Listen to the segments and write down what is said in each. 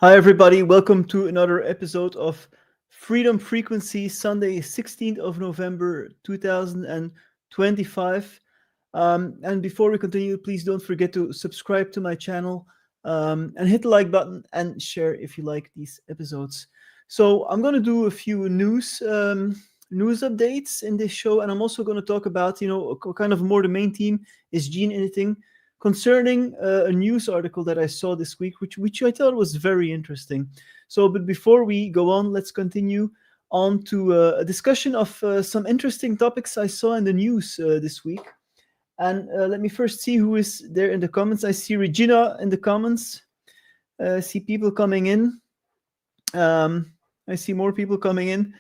Hi, everybody. Welcome to another episode of Freedom Frequency, Sunday, 16th of November, 2025. And before we continue, please don't forget to subscribe to my channel and hit the like button and share if you like these episodes. So I'm going to do a few news updates in this show, and I'm also going to talk about, kind of more the main theme is gene editing concerning a news article that I saw this week, which I thought was very interesting. So, but before we go on, let's continue on to a discussion of some interesting topics I saw in the news this week. And let me first see who is there in the comments. I see Regina in the comments. See people coming in. I see more people coming in.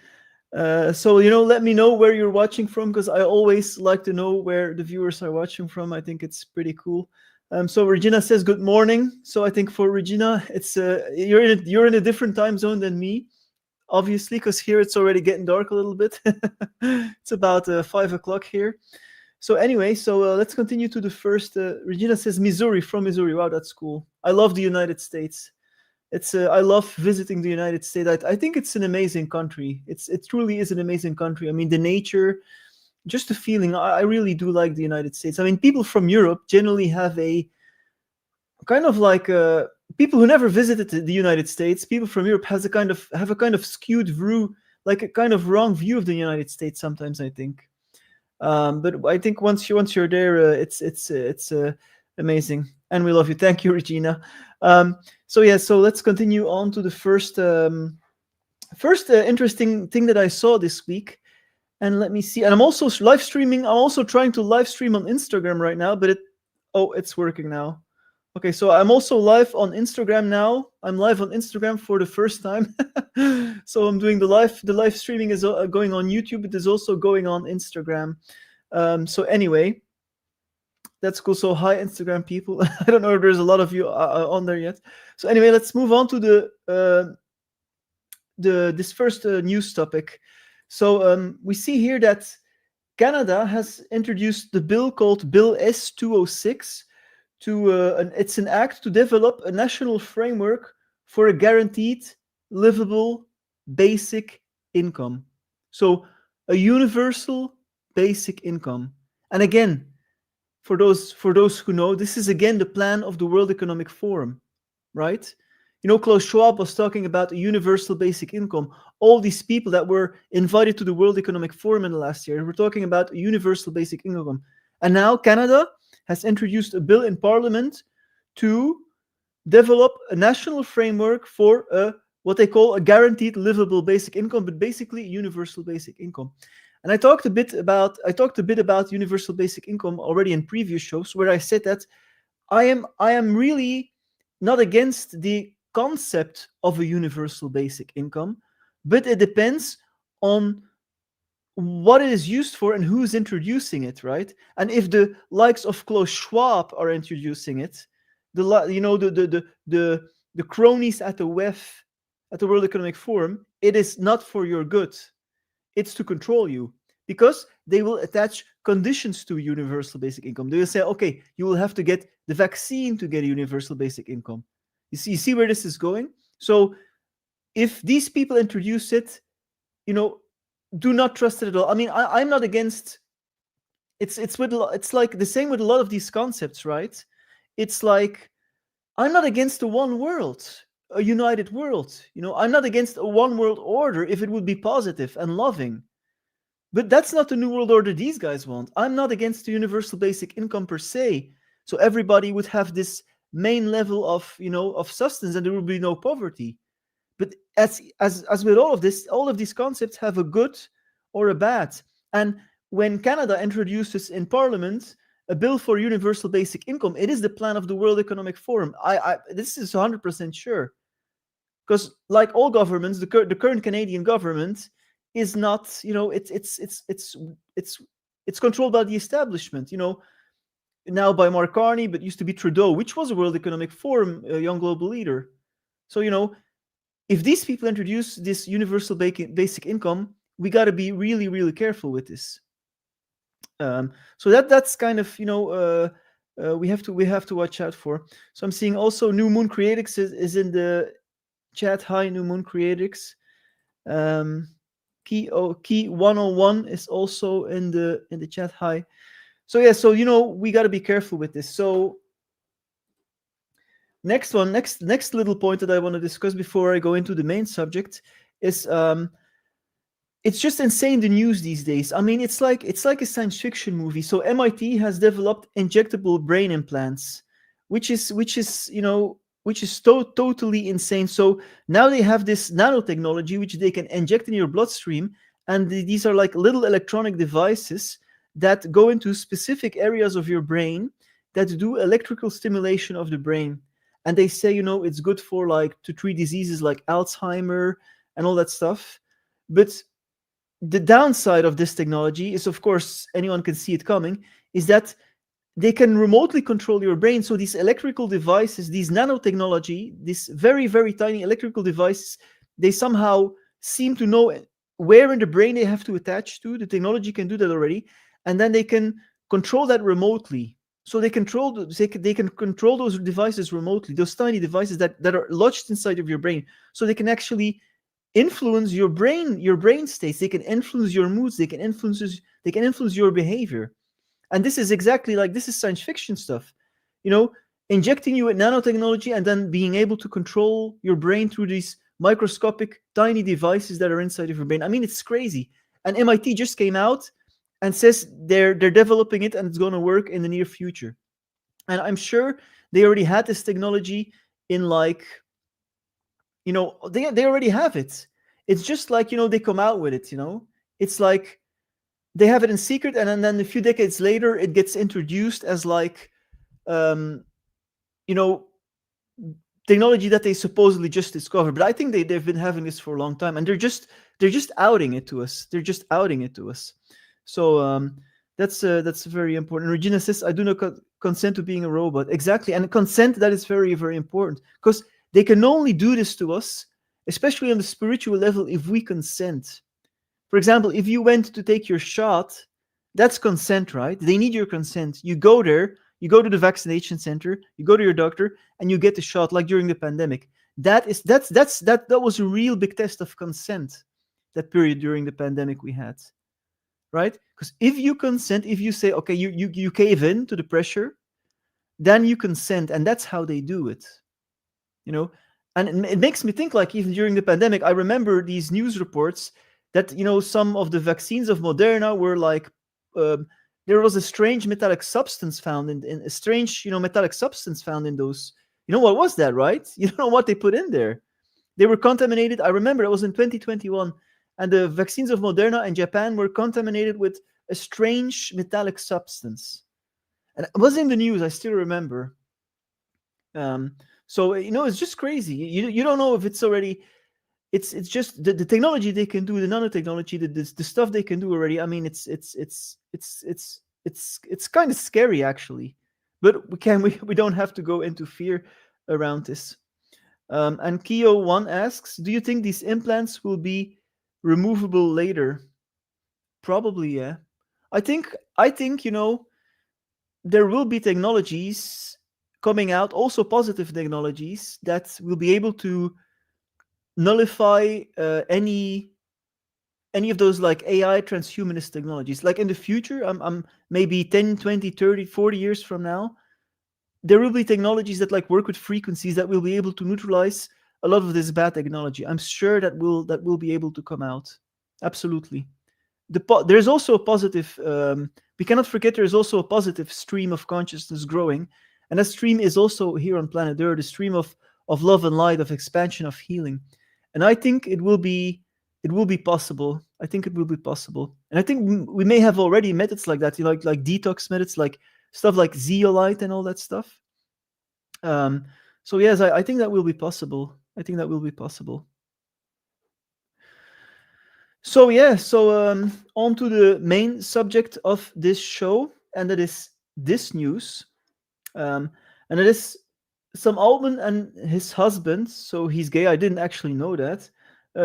So, let me know where you're watching from, because I always like to know where the viewers are watching from. I think it's pretty cool. So Regina says good morning. So I think for Regina, it's you're in a different time zone than me, obviously, because here it's already getting dark a little bit. It's about 5 o'clock here. So anyway, let's continue to the first. Regina says Missouri, from Missouri. Wow, that's cool. I love the United States. I love visiting the United States. I think it's an amazing country. It truly is an amazing country. I mean, the nature, just the feeling. I really do like the United States. I mean, people from Europe generally have a kind of like people who never visited the United States. People from Europe have a kind of skewed view, like a kind of wrong view of the United States. Sometimes I think, but I think once you're there, it's amazing, and we love you. Thank you, Regina. So let's continue on to the first interesting thing that I saw this week. And let me see. And I'm also live streaming. I'm also trying to live stream on Instagram right now, but it's working now. Okay, so I'm also live on Instagram now. I'm live on Instagram for the first time. So I'm doing the live streaming is going on YouTube. It is also going on Instagram. So anyway, that's cool. So hi, Instagram people. I don't know if there's a lot of you on there yet. So anyway, let's move on to this first news topic. So we see here that Canada has introduced the bill called Bill S-206. It's an act to develop a national framework for a guaranteed, livable, basic income. So a universal basic income. And again, for those who know, this is again the plan of the World Economic Forum, right? Klaus Schwab was talking about a universal basic income. All these people that were invited to the World Economic Forum in the last year were talking about a universal basic income. And now Canada has introduced a bill in Parliament to develop a national framework for what they call a guaranteed livable basic income, but basically a universal basic income. And I talked a bit about universal basic income already in previous shows, where I said that I am really not against the concept of a universal basic income, but it depends on what it is used for and who's introducing it, right? And if the likes of Klaus Schwab are introducing it, the cronies at the WEF, at the World Economic Forum, it is not for your good. It's to control you, because they will attach conditions to universal basic income. They will say, okay, you will have to get the vaccine to get a universal basic income. You see where this is going? So if these people introduce it, do not trust it at all. I mean, I'm not against. It's like the same with a lot of these concepts, right? It's like I'm not against the one world, a united world. I'm not against a one world order if it would be positive and loving. But that's not the new world order these guys want. I'm not against the universal basic income per se. So everybody would have this main level of sustenance, and there would be no poverty. But as with all of this, all of these concepts have a good or a bad. And when Canada introduces in Parliament a bill for universal basic income, it is the plan of the World Economic Forum. This is 100% sure, because like all governments, the current Canadian government is not, it's controlled by the establishment. Now by Mark Carney, but used to be Trudeau, which was a World Economic Forum young global leader. So if these people introduce this universal basic income, we got to be really, really careful with this. So that's kind of we have to watch out for. So I'm seeing also New Moon Creatics is in the chat. Hi, New Moon Creatix. Key 101 is also in the chat. Hi. So yeah, so we got to be careful with this. So next little point that I want to discuss before I go into the main subject is it's just insane, the news these days. I mean, it's like a science fiction movie. So MIT has developed injectable brain implants, which is totally insane. So now they have this nanotechnology which they can inject in your bloodstream, and these are like little electronic devices that go into specific areas of your brain that do electrical stimulation of the brain. And they say, it's good for to treat diseases like Alzheimer and all that stuff. But the downside of this technology is, of course, anyone can see it coming, is that they can remotely control your brain. So these electrical devices, these nanotechnology, these very, very tiny electrical devices, they somehow seem to know where in the brain they have to attach to. The technology can do that already. And then they can control that remotely. So they can control those devices remotely, those tiny devices that are lodged inside of your brain. So they can actually influence your brain states. They can influence your moods. They can influence your behavior. And this is this is science fiction stuff, injecting you with nanotechnology and then being able to control your brain through these microscopic tiny devices that are inside of your brain. I mean, it's crazy. And MIT just came out and says they're developing it and it's going to work in the near future. And I'm sure they already had this technology in they already have it. It's just they come out with it. It's like they have it in secret, and then a few decades later it gets introduced as technology that they supposedly just discovered. But I think they've been having this for a long time, and they're just outing it to us. So that's very important. Regina says, I do not consent to being a robot. Exactly. And consent, that is very, very important, because they can only do this to us, especially on the spiritual level, if we consent. For example, if you went to take your shot, that's consent, right? They need your consent. You go there, you go to the vaccination center, you go to your doctor, and you get the shot, like during the pandemic. That was a real big test of consent, that period during the pandemic we had, right? Because if you consent, if you say, okay, you cave in to the pressure, then you consent, and that's how they do it. And it makes me think, even during the pandemic, I remember these news reports that some of the vaccines of Moderna were there was a strange metallic substance found in a strange metallic substance found in those. What was that, right? You don't know what they put in there. They were contaminated. I remember it was in 2021, and the vaccines of Moderna in Japan were contaminated with a strange metallic substance, and it was in the news. I still remember. So it's just crazy. You don't know if it's already. It's just the technology they can do, the nanotechnology, the stuff they can do already. I mean, it's kind of scary, actually, but we don't have to go into fear around this. And Keo1 asks, do you think these implants will be removable later? Probably, yeah. I think there will be technologies coming out, also positive technologies, that will be able to nullify any of those AI transhumanist technologies. In the future, I'm maybe 10, 20, 30, 40 years from now, there will be technologies that work with frequencies that will be able to neutralize a lot of this bad technology. I'm sure that will be able to come out. Absolutely. There's also a positive, we cannot forget, there's also a positive stream of consciousness growing, and that stream is also here on planet Earth, a stream of love and light, of expansion, of healing. And I think it will be possible. I think it will be possible. And I think we may have already methods like that, like detox methods, like stuff like zeolite and all that stuff. So yes, I think that will be possible. So yeah, on to the main subject of this show, and that is this news. And it is Sam Altman and his husband. So he's gay. I didn't actually know that.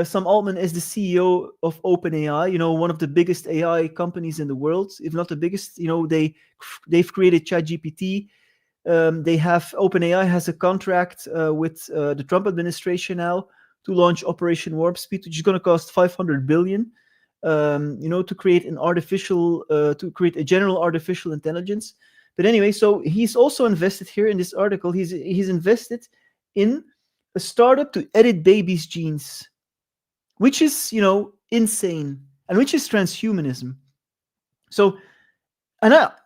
Sam Altman is the CEO of OpenAI, one of the biggest AI companies in the world, if not the biggest. They've created ChatGPT. OpenAI has a contract with the Trump administration now to launch Operation Warp Speed, which is going to cost 500 billion. To create to create a general artificial intelligence. But anyway, so he's also invested here in this article. He's invested in a startup to edit babies' genes, which is insane, and which is transhumanism. So,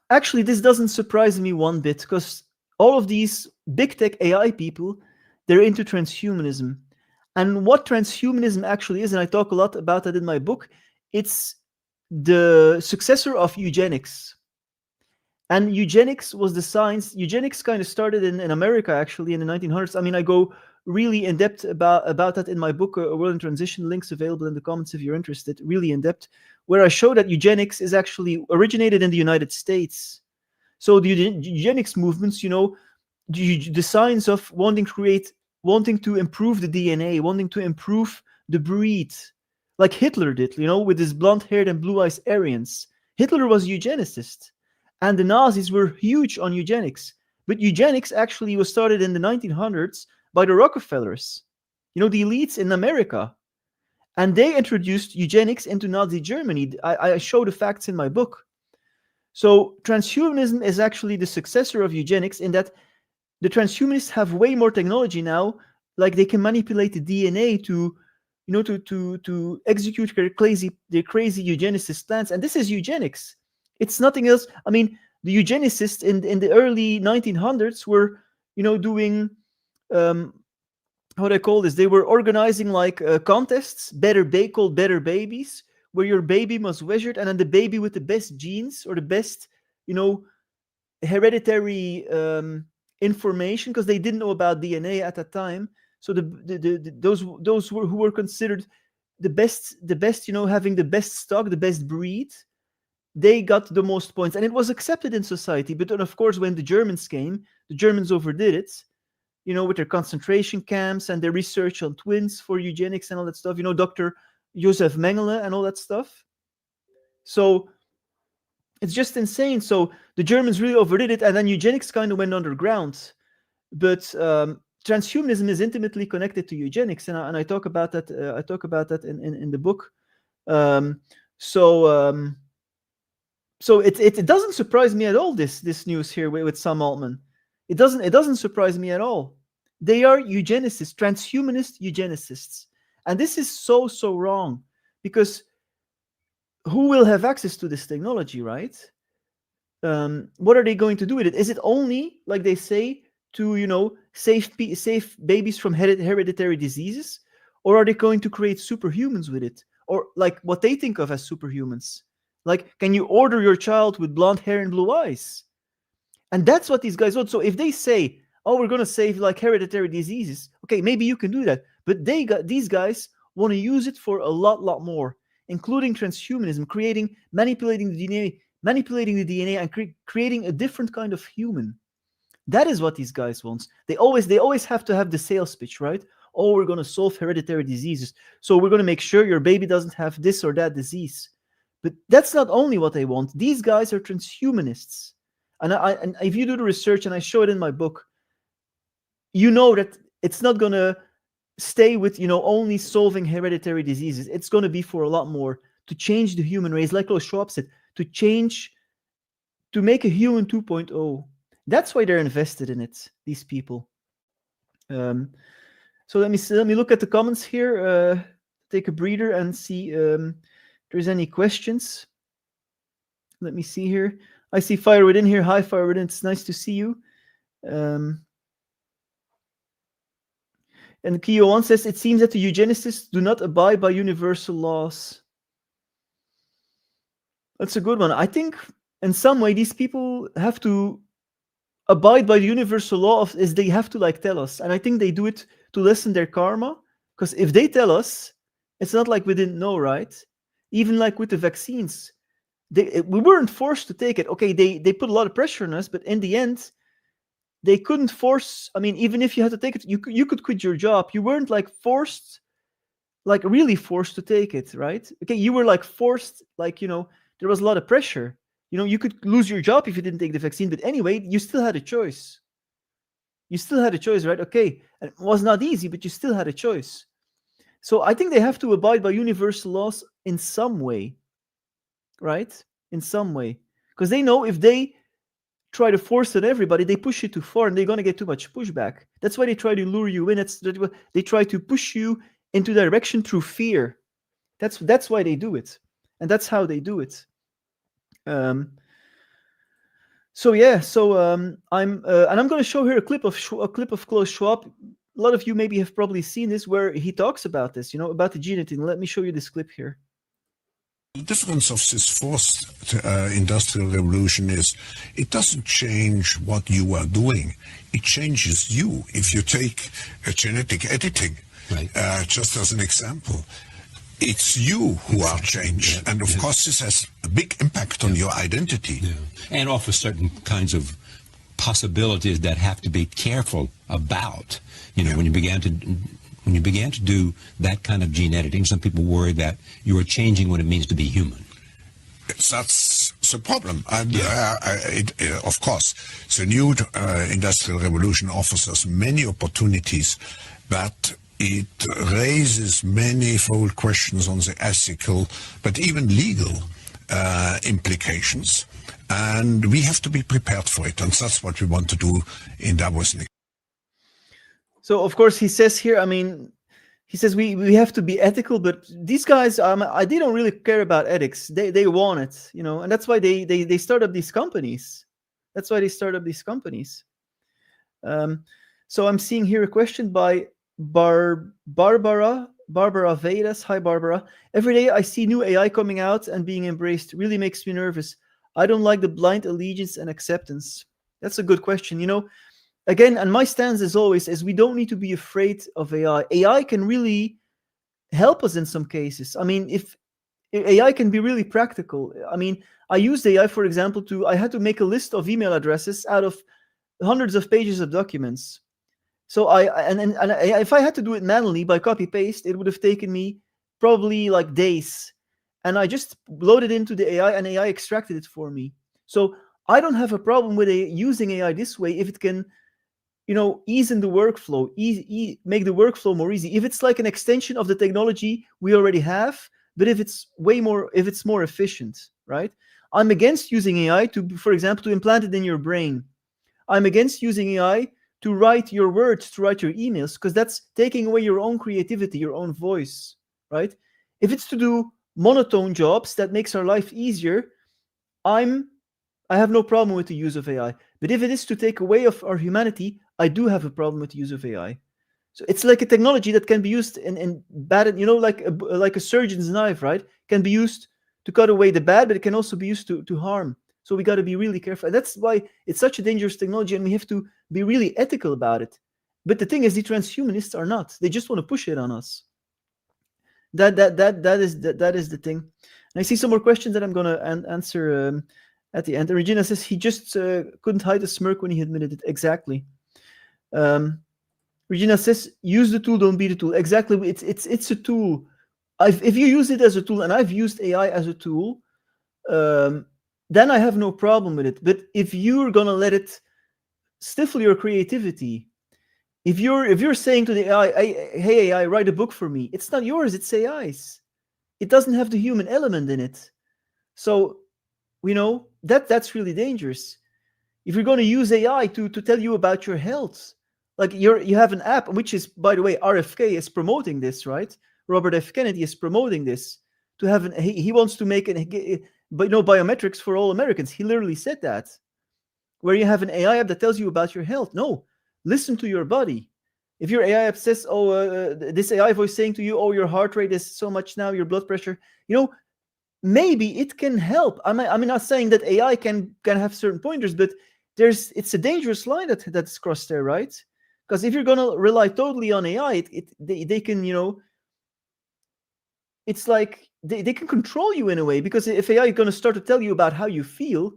actually, this doesn't surprise me one bit, because all of these big tech AI people, they're into transhumanism. And what transhumanism actually is, and I talk a lot about that in my book, it's the successor of eugenics. And eugenics was the science. Eugenics kind of started in America, actually, in the 1900s. I mean, I go really in depth about that in my book, A World in Transition. Links available in the comments if you're interested, really in depth, where I show that eugenics is actually originated in the United States. So the eugenics movements, the science of wanting to improve the DNA, wanting to improve the breed, like Hitler did, with his blonde-haired and blue-eyed Aryans. Hitler was a eugenicist, and the Nazis were huge on eugenics. But eugenics actually was started in the 1900s by the Rockefellers, the elites in America. And they introduced eugenics into Nazi Germany. I show the facts in my book. So transhumanism is actually the successor of eugenics, in that the transhumanists have way more technology now. Like, they can manipulate the DNA to execute their crazy eugenicist plans. And this is eugenics. It's nothing else. I mean, the eugenicists in the early 1900s were, doing, how do I call this? They were organizing like contests, called Better Babies, where your baby was measured, and then the baby with the best genes, or the best, hereditary information, because they didn't know about DNA at that time. So those who were considered the best, having the best stock, the best breed, they got the most points, and it was accepted in society. But then, of course, when the Germans came, the Germans overdid it, with their concentration camps and their research on twins for eugenics and all that stuff. Dr. Josef Mengele and all that stuff. So it's just insane. So the Germans really overdid it, and then eugenics kind of went underground. But transhumanism is intimately connected to eugenics, and I talk about that. I talk about that in the book. So it doesn't surprise me at all, this news here with Sam Altman. It doesn't surprise me at all. They are eugenicists, transhumanist eugenicists, and this is so wrong, because who will have access to this technology, right? What are they going to do with it? Is it only, like they say, to save babies from hereditary diseases, or are they going to create superhumans with it, or like what they think of as superhumans? Like, can you order your child with blonde hair and blue eyes? And that's what these guys want. So if they say, "Oh, we're going to save like hereditary diseases," okay, maybe you can do that. But these guys want to use it for a lot more, including transhumanism, manipulating the DNA, and creating a different kind of human. That is what these guys want. They always have to have the sales pitch, right? Oh, we're going to solve hereditary diseases, so we're going to make sure your baby doesn't have this or that disease. But that's not only what they want. These guys are transhumanists. And if you do the research, and I show it in my book, you know that it's not going to stay with, only solving hereditary diseases. It's going to be for a lot more, to change the human race, like Klaus Schwab said, to make a human 2.0. That's why they're invested in it, these people. So let me look at the comments here, take a breather and see if there's any questions. Let me see here. I see Fire Within here. Hi, Fire Within. It's nice to see you. And Kio One says, it seems that the eugenicists do not abide by universal laws. That's a good one. I think in some way these people have to abide by the universal law is they have to tell us. And I think they do it to lessen their karma. Because if they tell us, it's not like we didn't know, right? Even like with the vaccines, we weren't forced to take it. Okay, they put a lot of pressure on us, but in the end, they couldn't force. I mean, even if you had to take it, you could quit your job. You weren't forced, really forced to take it, right? Okay, you were forced, there was a lot of pressure. You could lose your job if you didn't take the vaccine, but anyway, you still had a choice. You still had a choice, right? Okay, and it was not easy, but you still had a choice. So I think they have to abide by universal laws in some way, right? In some way. Because they know if they try to force it on everybody, they push it too far and they're going to get too much pushback. That's why they try to lure you in. They try to push you into direction through fear. That's why they do it. And that's how they do it. So yeah, so I'm going to show here a clip of Klaus Schwab. A lot of you maybe have probably seen this, where he talks about this, about the gene editing. Let me show you this clip here. The difference of this fourth industrial revolution is it doesn't change what you are doing. It changes you. If you take genetic editing, right. Just as an example, it's you who are changed. Yeah. And of course, this has a big impact on your identity. Yeah. And offers certain kinds of possibilities that have to be careful about. When you began to do that kind of gene editing, some people worry that you are changing what it means to be human. That's the problem. And of course, the new industrial revolution offers us many opportunities, but it raises manifold questions on the ethical, but even legal implications. And we have to be prepared for it. And that's what we want to do in Davos. So, of course, he says here, he says we have to be ethical, but these guys, they don't really care about ethics. They want it, and that's why they start up these companies. That's why they start up these companies. So I'm seeing here a question by Barbara Vedas. Hi, Barbara. Every day I see new AI coming out and being embraced. Really makes me nervous. I don't like the blind allegiance and acceptance. That's a good question. Again, and my stance as always is we don't need to be afraid of AI. AI can really help us in some cases. If AI can be really practical. I used AI, for example, I had to make a list of email addresses out of hundreds of pages of documents. So if I had to do it manually by copy paste, it would have taken me probably like days. And I just loaded into the AI and AI extracted it for me. So I don't have a problem with using AI this way if it can, ease in the workflow, make the workflow more easy. If it's like an extension of the technology we already have, but if it's more efficient, right? I'm against using AI for example, to implant it in your brain. I'm against using AI to write your words, to write your emails, because that's taking away your own creativity, your own voice, right? If it's to do monotone jobs that makes our life easier, I have no problem with the use of AI. But if it is to take away of our humanity, I do have a problem with the use of AI. So it's like a technology that can be used in bad, like a surgeon's knife, right? Can be used to cut away the bad, but it can also be used to harm. So we got to be really careful. And that's why it's such a dangerous technology, and we have to be really ethical about it. But the thing is, the transhumanists are not. They just want to push it on us. That is the thing. And I see some more questions that I'm going to answer at the end. And Regina says he just couldn't hide a smirk when he admitted it. Exactly. Regina says, use the tool, don't be the tool. Exactly. It's a tool. If you use it as a tool, and I've used AI as a tool, then I have no problem with it. But if you're gonna let it stifle your creativity, if you're saying to the AI, hey AI, write a book for me, it's not yours, it's AI's. It doesn't have the human element in it. So, that's really dangerous. If you're going to use AI to tell you about your health, like you have an app, which is, by the way, RFK is promoting this, right? Robert F. Kennedy is promoting this to have he wants to make biometrics for all Americans. He literally said that, where you have an AI app that tells you about your health. No, listen to your body. If your AI app says, this AI voice saying to you, your heart rate is so much now, your blood pressure, maybe it can help. I'm not saying that AI can have certain pointers, but it's a dangerous line that's crossed there, right? Because if you're going to rely totally on AI, they can, it's like they can control you in a way, because if AI is going to start to tell you about how you feel,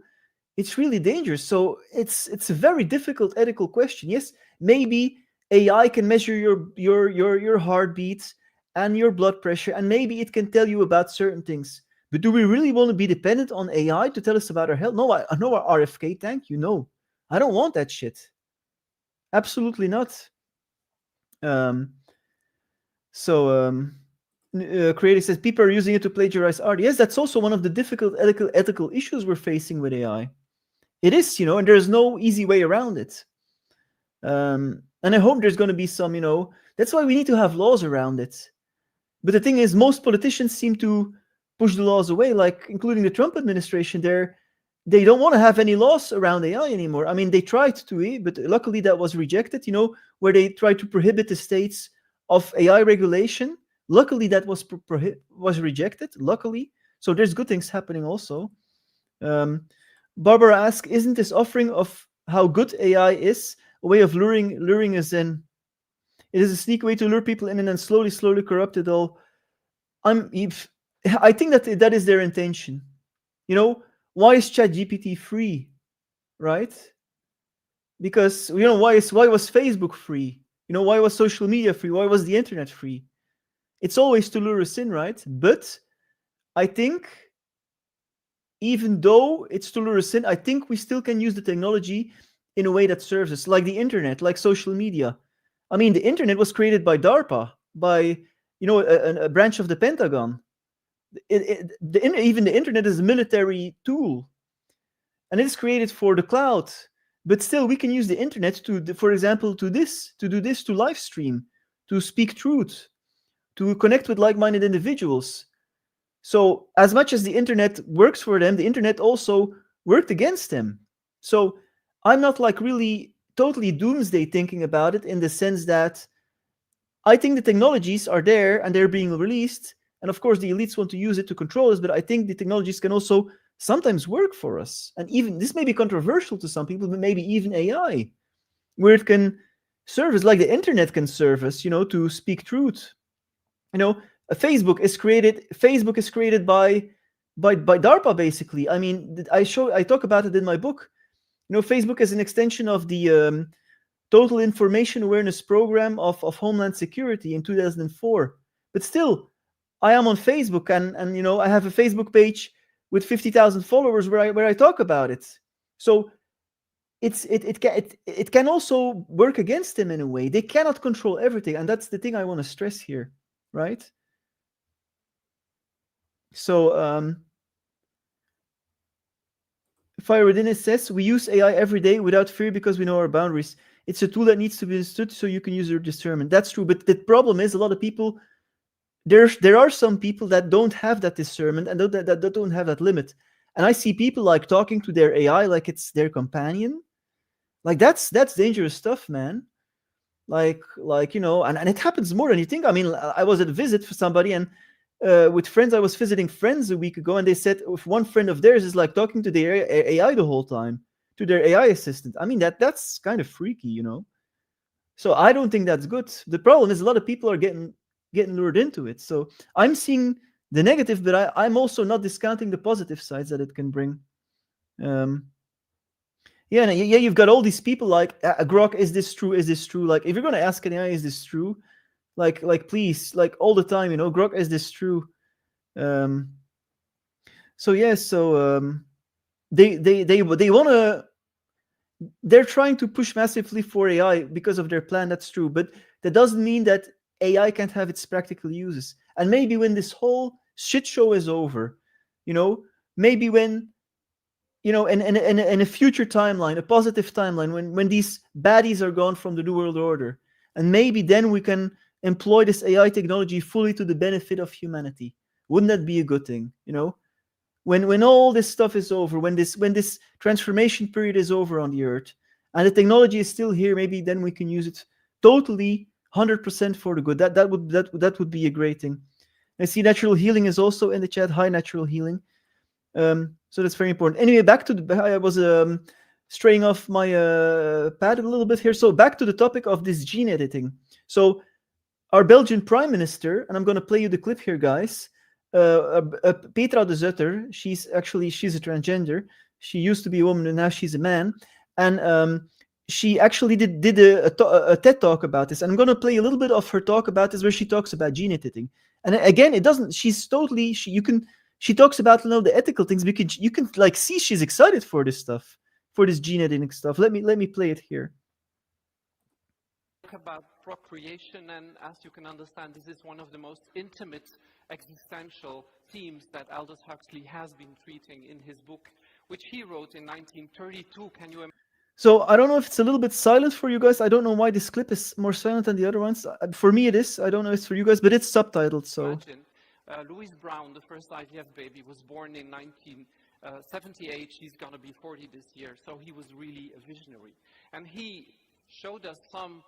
it's really dangerous. So it's a very difficult ethical question. Yes, maybe AI can measure your heartbeat and your blood pressure, and maybe it can tell you about certain things. But do we really want to be dependent on AI to tell us about our health? No, I know our RFK, thank you. No, I don't want that shit. Absolutely not. So Creator says people are using it to plagiarize art. Yes, that's also one of the difficult ethical issues we're facing with AI. It is, and there's no easy way around it. And I hope there's going to be some, that's why we need to have laws around it. But the thing is, most politicians seem to push the laws away, like including the Trump administration. They don't want to have any laws around AI anymore. I mean, they tried to, but luckily that was rejected, where they tried to prohibit the states of AI regulation. Luckily, that was rejected, luckily. So there's good things happening also. Barbara asks, isn't this offering of how good AI is a way of luring us in? It is a sneaky way to lure people in and then slowly corrupt it all. I think that is their intention. Why is ChatGPT free, right? Because why was Facebook free? Why was social media free? Why was the internet free? It's always to lure us in, right? But I think even though it's to lure us in, I think we still can use the technology in a way that serves us, like the internet, like social media. I mean, the internet was created by DARPA, by a branch of the Pentagon. Even the internet is a military tool, and it is created for the cloud. But still, we can use the internet to, for example, to live stream, to speak truth, to connect with like-minded individuals. So as much as the internet works for them, the internet also worked against them. So I'm not like really totally doomsday thinking about it, in the sense that I think the technologies are there and they're being released. And of course, the elites want to use it to control us, but I think the technologies can also sometimes work for us. And even this may be controversial to some people, but maybe even AI, where it can serve us like the internet can serve us, to speak truth. Facebook is created by DARPA, basically. I mean, I talk about it in my book. Facebook is an extension of the Total Information Awareness Program of Homeland Security in 2004. But still, I am on Facebook, and I have a Facebook page with 50,000 followers where I talk about it. So it can also work against them in a way. They cannot control everything, and that's the thing I want to stress here, right? So Fire Within It says, we use AI every day without fear because we know our boundaries. It's a tool that needs to be understood so you can use your discernment. That's true, but the problem is a lot of people, there are some people that don't have that discernment and that don't have that limit. And I see people like talking to their AI like it's their companion. Like that's dangerous stuff, man. Like and it happens more than you think. I mean, I was at a visit for somebody, and with friends, I was visiting friends a week ago, and they said if one friend of theirs is like talking to their AI the whole time, to their AI assistant. I mean, that's kind of freaky, So I don't think that's good. The problem is a lot of people are getting lured into it. So I'm seeing the negative, but I'm also not discounting the positive sides that it can bring. Yeah, you've got all these people like, Grok, is this true? Is this true? Like, if you're going to ask an AI, is this true? Like please, like all the time, Grok, is this true? So yeah, they want to, they're trying to push massively for AI because of their plan. That's true, but that doesn't mean that AI can't have its practical uses. And maybe when this whole shit show is over, maybe when, in a future timeline, a positive timeline, when these baddies are gone from the New World Order, and maybe then we can employ this AI technology fully to the benefit of humanity. Wouldn't that be a good thing? When all this stuff is over, when this transformation period is over on the Earth, and the technology is still here, maybe then we can use it totally 100% for the good. That would be a great thing. I see natural healing is also in the chat. Hi, natural healing. So that's very important. Anyway, back to I was straying off my pad a little bit here. So back to the topic of this gene editing. So our Belgian Prime Minister, and I'm going to play you the clip here, guys. Petra de Zutter, she's a transgender. She used to be a woman, and now she's a man. And she actually did a TED talk about this. And I'm going to play a little bit of her talk about this, where she talks about gene editing. And again, it doesn't. She's totally. She talks about the ethical things, because you can like see she's excited for this stuff, for this gene editing stuff. Let me play it here. about procreation, and as you can understand, this is one of the most intimate existential themes that Aldous Huxley has been treating in his book, which he wrote in 1932. Can you So I don't know if it's a little bit silent for you guys. I don't know why this clip is more silent than the other ones. For me it is. I don't know if it's for you guys, but it's subtitled, so. imagine? Louis Brown, the first IVF baby, was born in 1978. She's going to be 40 this year, so he was really a visionary. And he showed us some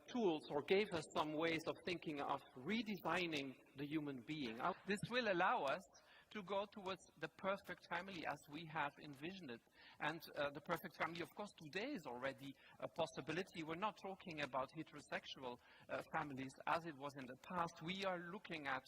tools, or gave us some ways of thinking of redesigning the human being. This will allow us to go towards the perfect family as we have envisioned it. And the perfect family, of course, today is already a possibility. We're not talking about heterosexual families as it was in the past. We are looking at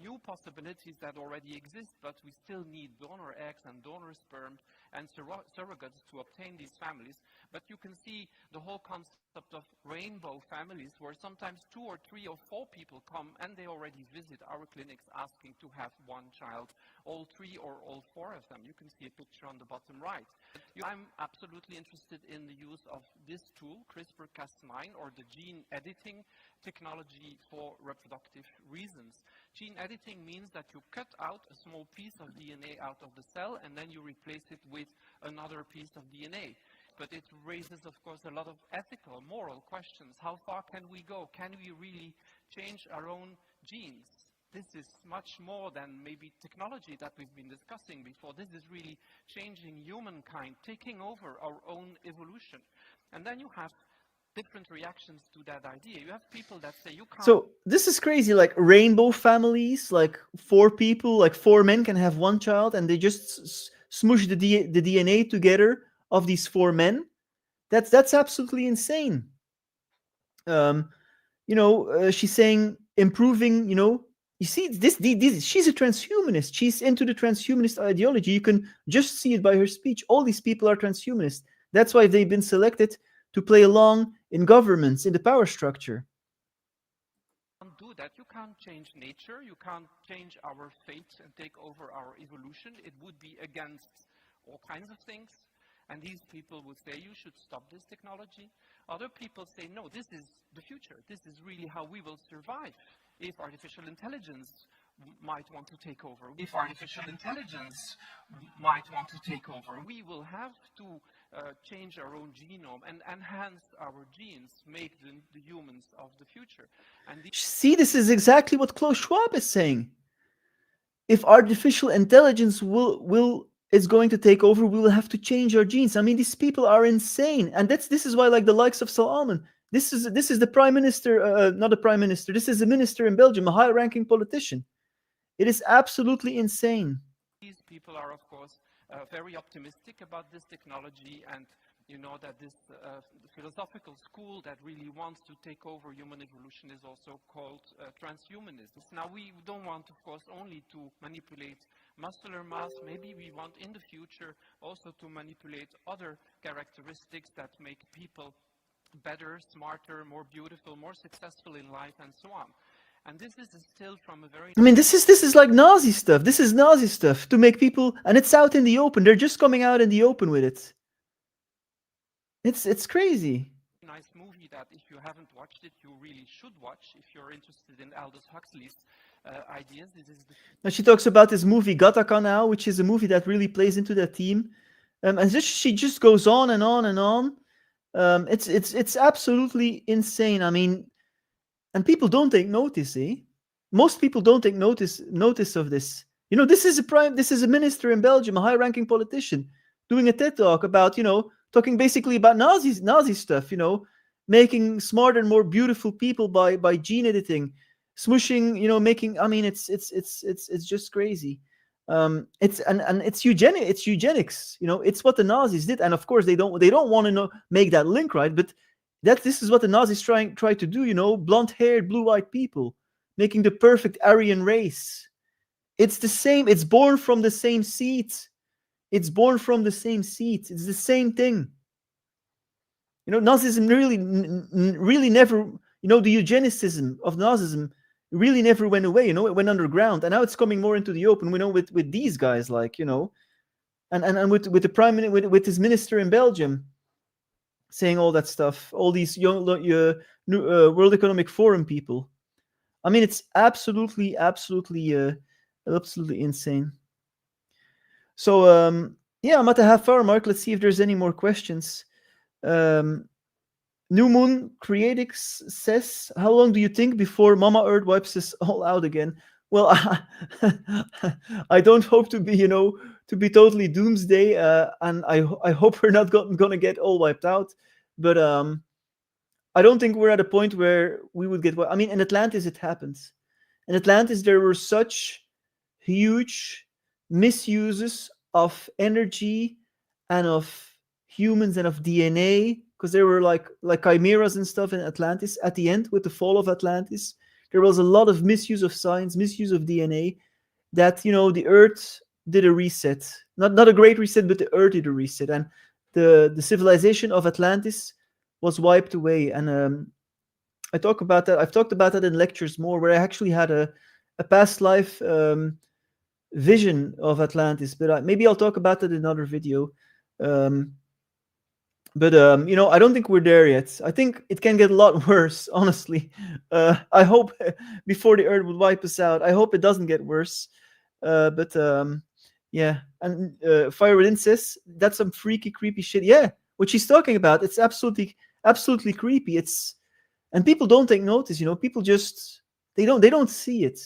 new possibilities that already exist, but we still need donor eggs and donor sperm and surrogates to obtain these families. But you can see the whole concept of rainbow families, where sometimes 2 or 3 or 4 people come and they already visit our clinics asking to have one child, all 3 or all 4 of them. You can see a picture on the bottom right. I'm absolutely interested in the use of this tool, CRISPR-Cas9, or the gene editing technology for reproductive reasons. Gene editing means that you cut out a small piece of DNA out of the cell and then you replace it with another piece of DNA. But it raises, of course, a lot of ethical, moral questions. How far can we go? Can we really change our own genes? This is much more than maybe technology that we've been discussing before. This is really changing humankind, taking over our own evolution. And then you have different reactions to that idea. You have people that say you can't... So this is crazy, like rainbow families, like 4 people, like 4 men can have one child, and they just smoosh the DNA together of these 4 men. That's absolutely insane. She's saying improving, you see, this she's a transhumanist. She's into the transhumanist ideology. You can just see it by her speech. All these people are transhumanist. That's why they've been selected to play along in governments, in the power structure. You can't do that. You can't change nature. You can't change our fate and take over our evolution. It would be against all kinds of things. And these people would say, you should stop this technology. Other people say, no, this is the future. This is really how we will survive. If artificial intelligence might want to take over, we will have to change our own genome and enhance our genes, make the humans of the future. And see, this is exactly what Klaus Schwab is saying. If artificial intelligence is going to take over, we will have to change our genes. I mean, these people are insane, and this is why, like the likes of Salomon, this is the prime minister, not a prime minister. This is a minister in Belgium, a high-ranking politician. It is absolutely insane. These people are, of course, very optimistic about this technology, and you know that this philosophical school that really wants to take over human evolution is also called transhumanism. Now, we don't want, of course, only to manipulate muscular mass. Maybe we want in the future also to manipulate other characteristics that make people better, smarter, more beautiful, more successful in life, and so on. And this is still from a very... I mean, this is like Nazi stuff. This is Nazi stuff to make people... And it's out in the open. They're just coming out in the open with it. It's crazy. Nice movie that if you haven't watched it, you really should watch if you're interested in Aldous Huxley's ideas. This is now she talks about this movie Gattaca now, which is a movie that really plays into that theme. And she just goes on and on and on. It's absolutely insane. I mean, and people don't take notice, eh? Most people don't take notice of this. You know, this is a minister in Belgium, a high-ranking politician, doing a TED talk about, talking basically about Nazi stuff, making smarter and more beautiful people by gene editing, smooshing, making. I mean, it's just crazy. It's eugenics. It's what the Nazis did, and of course they don't want to make that link, right? But this is what the Nazis try to do. Blonde-haired, blue-eyed people, making the perfect Aryan race. It's the same. It's born from the same seed. It's born from the same seed. It's the same thing. Nazism really never, the eugenicism of Nazism really never went away. It went underground, and now it's coming more into the open. We know with these guys, like, and with the prime minister, with his minister in Belgium, saying all that stuff. All these young World Economic Forum people. I mean, it's absolutely insane. So yeah, I'm at the half-hour mark. Let's see if there's any more questions. New Moon Creatix says, "How long do you think before Mama Earth wipes us all out again?" Well, I don't hope to be, to be totally doomsday, and I hope we're not gonna get all wiped out. But I don't think we're at a point where we would get. I mean, in Atlantis it happens. In Atlantis there were such huge misuses of energy and of humans and of DNA, because there were like chimeras and stuff in Atlantis. At the end, with the fall of Atlantis, there was a lot of misuse of science, misuse of DNA, that the Earth did a reset. Not a great reset, but the Earth did a reset, and the civilization of Atlantis was wiped away. And I've talked about that in lectures more, where I actually had a past life vision of Atlantis, but maybe I'll talk about that in another video. But I don't think we're there yet. I think it can get a lot worse, honestly. I hope before the Earth would wipe us out. I hope it doesn't get worse. But yeah, and Fire Within says that's some freaky, creepy shit. Yeah, what she's talking about, it's absolutely creepy. And people don't take notice. People just they don't see it.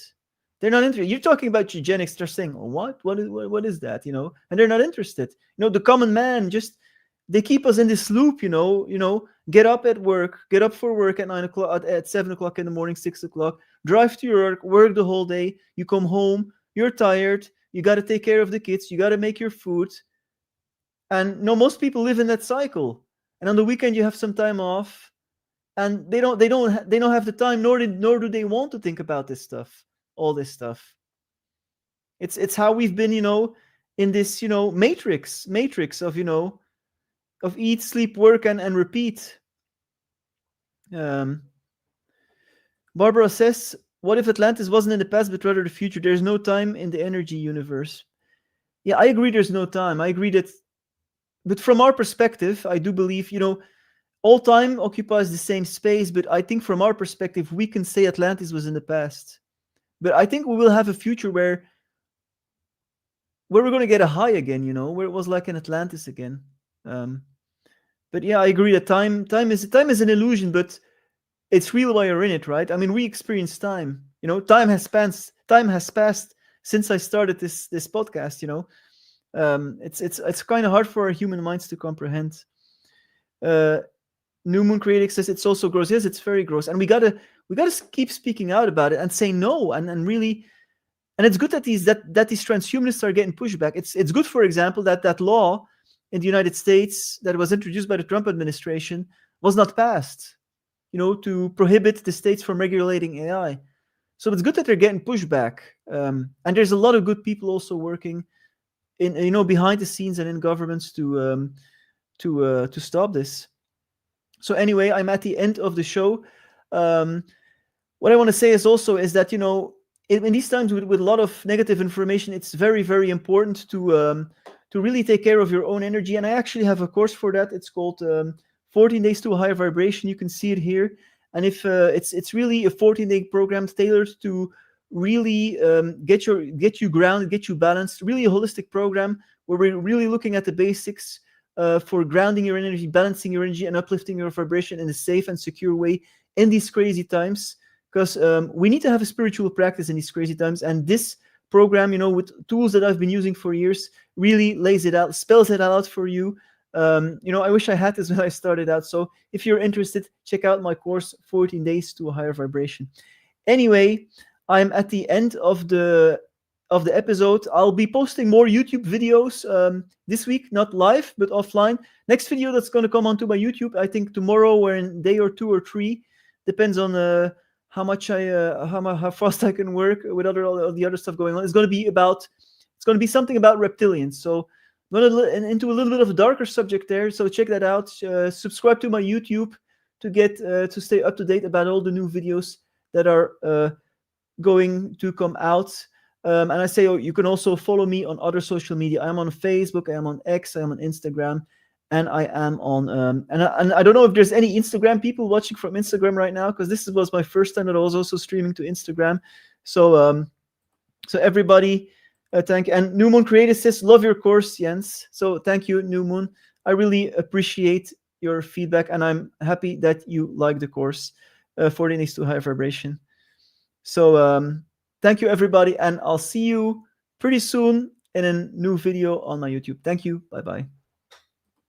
They're not interested. You're talking about eugenics. They're saying, oh, what is that? And they're not interested. The common man, just they keep us in this loop. Get up for work at 9 o'clock, at 7 o'clock in the morning, 6 o'clock. Drive to your work the whole day. You come home. You're tired. You got to take care of the kids. You got to make your food. And most people live in that cycle. And on the weekend you have some time off, and they don't have the time, nor do they want to think about this stuff. All this stuff. It's how we've been, in this, matrix of, of eat, sleep, work, and repeat. Barbara says, what if Atlantis wasn't in the past, but rather the future? There's no time in the energy universe. Yeah, I agree there's no time. I agree that, but from our perspective, I do believe, all time occupies the same space, but I think from our perspective, we can say Atlantis was in the past. But I think we will have a future where we're going to get a high again, where it was like in Atlantis again. But yeah, I agree that time is an illusion, but it's real while you're in it, right? I mean, we experience time. Time has passed since I started this podcast. It's kind of hard for our human minds to comprehend. New Moon Creatic says it's also gross. Yes, it's very gross, and we gotta keep speaking out about it and say no, and really, and it's good that these transhumanists are getting pushback. It's good, for example, that law in the United States that was introduced by the Trump administration was not passed, to prohibit the states from regulating AI. So it's good that they're getting pushback, and there's a lot of good people also working in behind the scenes and in governments to stop this. So anyway, I'm at the end of the show. What I want to say is that, in these times with a lot of negative information, it's very, very important to really take care of your own energy. And I actually have a course for that. It's called 14 Days to a Higher Vibration. You can see it here. And if it's really a 14-day program tailored to really get you grounded, get you balanced, really a holistic program where we're really looking at the basics for grounding your energy, balancing your energy, and uplifting your vibration in a safe and secure way in these crazy times. Because we need to have a spiritual practice in these crazy times. And this program, with tools that I've been using for years, really lays it out, spells it out for you. I wish I had this when I started out. So if you're interested, check out my course, 14 Days to a Higher Vibration. Anyway, I'm at the end of the episode. I'll be posting more YouTube videos this week, not live, but offline. Next video that's going to come onto my YouTube, I think tomorrow or in a day or 2 or 3, depends on how fast I can work with all the other stuff going on. It's going to be something about reptilians. So I'm going to into a little bit of a darker subject there. So check that out. Subscribe to my YouTube to get to stay up to date about all the new videos that are going to come out. And I say, you can also follow me on other social media. I'm on Facebook, I am on X, I am on Instagram, and I am on and I don't know if there's any Instagram people watching from Instagram right now, because this was my first time that I was also streaming to Instagram. So so everybody, thank you. And New Moon Creative says, love your course, Jens. So thank you, New Moon. I really appreciate your feedback, and I'm happy that you like the course, 40 Next to High Vibration. So thank you, everybody, and I'll see you pretty soon in a new video on my YouTube. Thank you. Bye-bye.